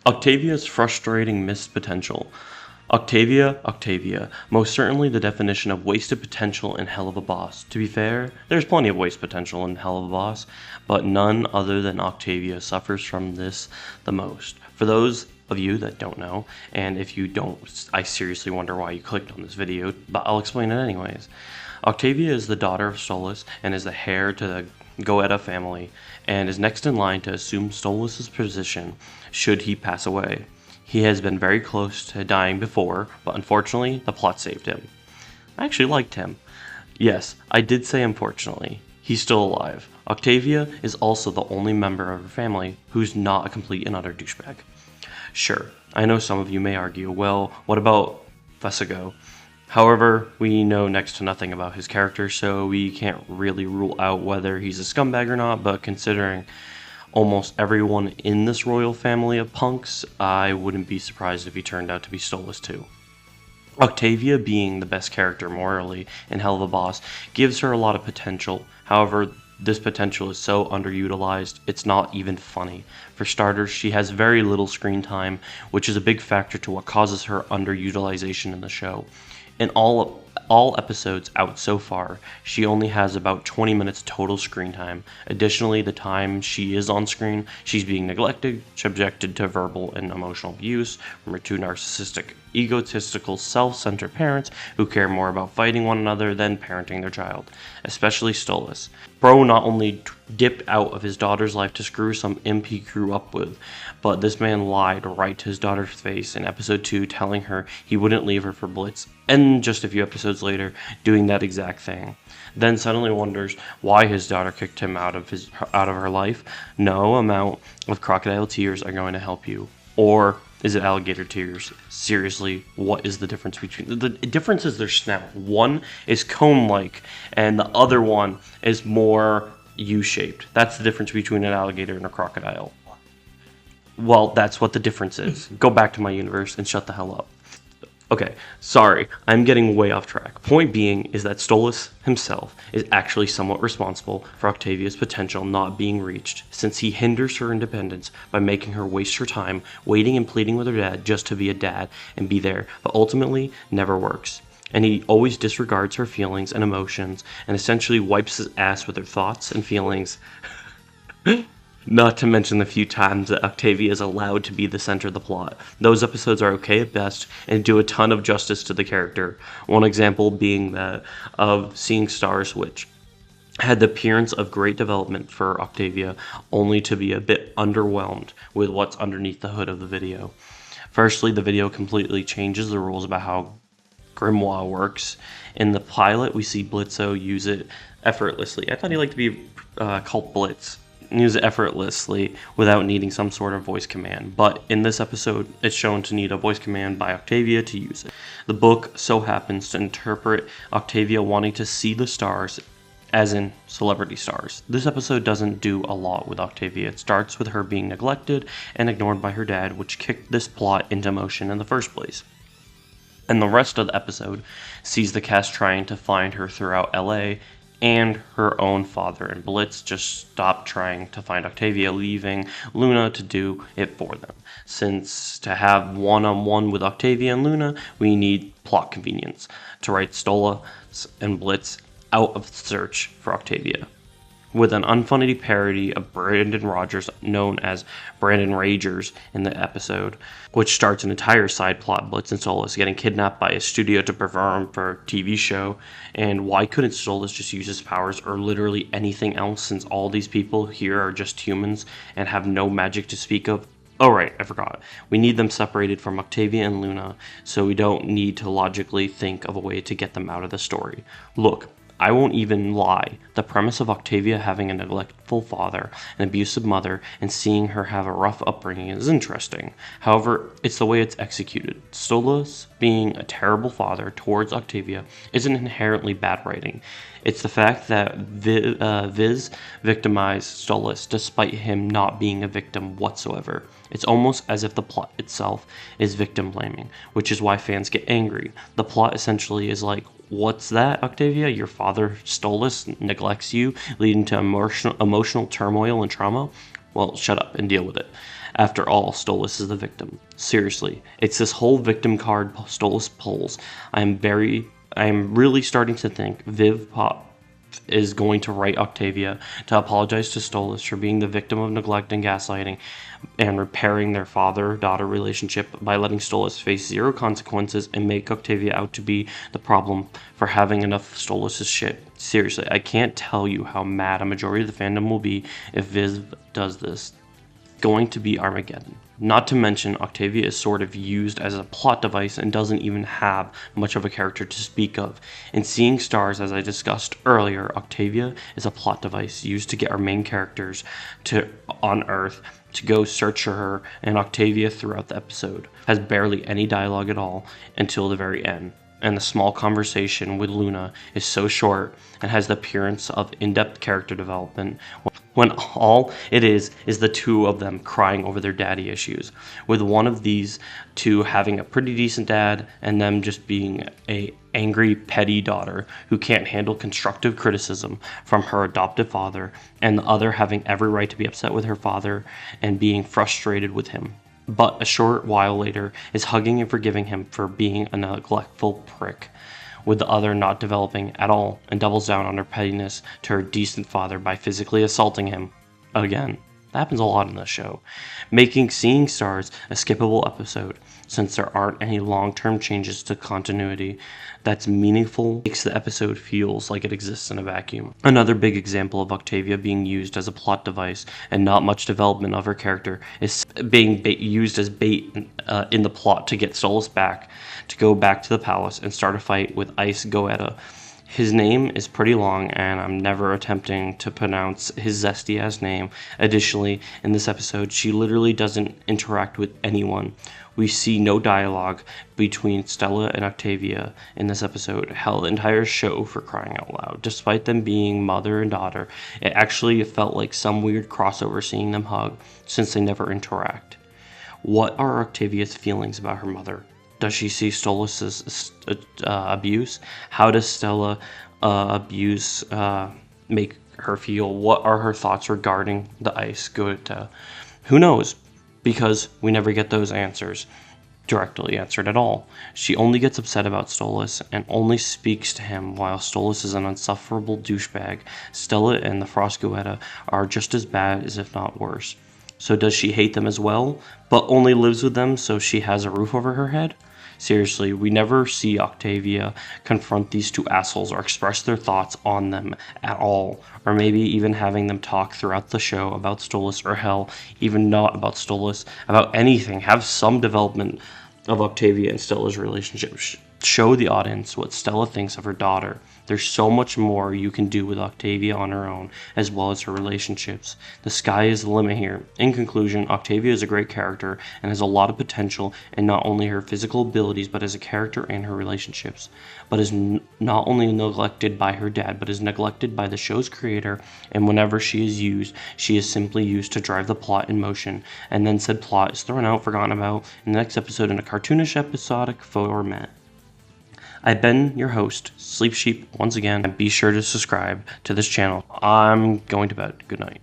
Octavia's frustrating missed potential. Octavia, most certainly the definition of wasted potential in Helluva Boss. To be fair, there's plenty of waste potential in Helluva Boss, but none other than Octavia suffers from this the most. For those of you that don't know, and if you don't, I seriously wonder why you clicked on this video, but I'll explain it anyways. Octavia is the daughter of Stolas and is the heir to the Goetta family, and is next in line to assume Stolas' position should he pass away. He has been very close to dying before, but unfortunately, the plot saved him. I actually liked him. Yes, I did say unfortunately. He's still alive. Octavia is also the only member of her family who's not a complete and utter douchebag. Sure, I know some of you may argue, well, what about Vesigo? However, we know next to nothing about his character, so we can't really rule out whether he's a scumbag or not, but considering almost everyone in this royal family of punks, I wouldn't be surprised if he turned out to be Stolas too. Octavia, being the best character morally in Helluva Boss, gives her a lot of potential. However, this potential is so underutilized, it's not even funny. For starters, she has very little screen time, which is a big factor to what causes her underutilization in the show. In all episodes out so far, she only has about 20 minutes total screen time. Additionally, the time she is on screen, she's being neglected, subjected to verbal and emotional abuse from her two narcissistic, egotistical, self-centered parents who care more about fighting one another than parenting their child, especially Stolas. Bro not only dipped out of his daughter's life to screw some imp he grew up with, but this man lied right to his daughter's face in episode 2, telling her he wouldn't leave her for Blitz, and just a few episodes later, doing that exact thing. Then suddenly wonders why his daughter kicked him out of her life. No amount of crocodile tears are going to help you. Or is it alligator tears? Seriously, what is the difference between... The difference is their snout. One is cone-like, and the other one is more U-shaped. That's the difference between an alligator and a crocodile. Well, that's what the difference is. Go back to my universe and shut the hell up. Okay, sorry, I'm getting way off track. Point being is that Stolas himself is actually somewhat responsible for Octavia's potential not being reached, since he hinders her independence by making her waste her time waiting and pleading with her dad just to be a dad and be there, but ultimately never works. And he always disregards her feelings and emotions and essentially wipes his ass with her thoughts and feelings. Not to mention the few times that Octavia is allowed to be the center of the plot. Those episodes are okay at best and do a ton of justice to the character. One example being that of Seeing Stars, which had the appearance of great development for Octavia, only to be a bit underwhelmed with what's underneath the hood of the video. Firstly, the video completely changes the rules about how Grimoire works. In the pilot, we see Blitzo use it effortlessly. I thought he liked to be called Blitz. Use it effortlessly without needing some sort of voice command. But in this episode, it's shown to need a voice command by Octavia to use it. The book so happens to interpret Octavia wanting to see the stars as in celebrity stars. This episode doesn't do a lot with Octavia. It starts with her being neglected and ignored by her dad, which kicked this plot into motion in the first place. And the rest of the episode sees the cast trying to find her throughout LA and her own father, and Blitz just stopped trying to find Octavia, leaving Luna to do it for them. Since to have one-on-one with Octavia and Luna, we need plot convenience to write Stolas and Blitz out of the search for Octavia. With an unfunny parody of Brandon Rogers known as Brandon Ragers in the episode, which starts an entire side plot Blitz and Stolas getting kidnapped by a studio to perform for a TV show. And why couldn't Stolas just use his powers or literally anything else, since all these people here are just humans and have no magic to speak of? Oh right, I forgot. We need them separated from Octavia and Luna, so we don't need to logically think of a way to get them out of the story. Look, I won't even lie. The premise of Octavia having a neglectful father, an abusive mother, and seeing her have a rough upbringing is interesting. However, it's the way it's executed. Stolas being a terrible father towards Octavia isn't inherently bad writing. It's the fact that Viz victimized Stolas despite him not being a victim whatsoever. It's almost as if the plot itself is victim blaming, which is why fans get angry. The plot essentially is like, what's that, Octavia? Your father, Stolas, neglects you, leading to emotional turmoil and trauma? Well, shut up and deal with it. After all, Stolas is the victim. Seriously, it's this whole victim card Stolas pulls. I am really starting to think Viv Pop is going to write Octavia to apologize to Stolas for being the victim of neglect and gaslighting, and repairing their father-daughter relationship by letting Stolas face zero consequences and make Octavia out to be the problem for having enough Stolas' shit. Seriously, I can't tell you how mad a majority of the fandom will be if Viv does this. Going to be Armageddon. Not to mention, Octavia is sort of used as a plot device and doesn't even have much of a character to speak of. In Seeing Stars, as I discussed earlier, Octavia is a plot device used to get our main characters on Earth to go search for her, and Octavia throughout the episode has barely any dialogue at all until the very end. And the small conversation with Luna is so short and has the appearance of in-depth character development when all it is the two of them crying over their daddy issues, with one of these two having a pretty decent dad and them just being a angry, petty daughter who can't handle constructive criticism from her adoptive father, and the other having every right to be upset with her father and being frustrated with him. But a short while later is hugging and forgiving him for being a neglectful prick, with the other not developing at all and doubles down on her pettiness to her decent father by physically assaulting him. Again, that happens a lot in this show, making Seeing Stars a skippable episode since there aren't any long-term changes to continuity that's meaningful. Makes the episode feels like it exists in a vacuum. Another big example of Octavia being used as a plot device and not much development of her character is being used as bait in the plot to get Stolas back, to go back to the palace and start a fight with Ice Goetta. His name is pretty long, and I'm never attempting to pronounce his zesty-ass name. Additionally, in this episode, she literally doesn't interact with anyone. We see no dialogue between Stella and Octavia in this episode. Hell, the entire show, for crying out loud. Despite them being mother and daughter, it actually felt like some weird crossover seeing them hug, since they never interact. What are Octavia's feelings about her mother? Does she see Stolas' abuse? How does Stella abuse make her feel? What are her thoughts regarding the Ice Goetta? Who knows? Because we never get those answers directly answered at all. She only gets upset about Stolas and only speaks to him while Stolas is an insufferable douchebag. Stella and the Frost Goetta are just as bad, as if not worse. So does she hate them as well, but only lives with them so she has a roof over her head? Seriously, we never see Octavia confront these two assholes or express their thoughts on them at all, or maybe even having them talk throughout the show about Stolas, or hell, even not about Stolas, about anything. Have some development of Octavia and Stella's relationship. Show the audience what Stella thinks of her daughter. There's so much more you can do with Octavia on her own, as well as her relationships. The sky is the limit here. In conclusion, Octavia is a great character and has a lot of potential in not only her physical abilities, but as a character and her relationships. But is not only neglected by her dad, but is neglected by the show's creator, and whenever she is used, she is simply used to drive the plot in motion, and then said plot is thrown out, forgotten about, in the next episode in a cartoonish episodic format. I've been your host, Sleep Sheep, once again, and be sure to subscribe to this channel. I'm going to bed. Good night.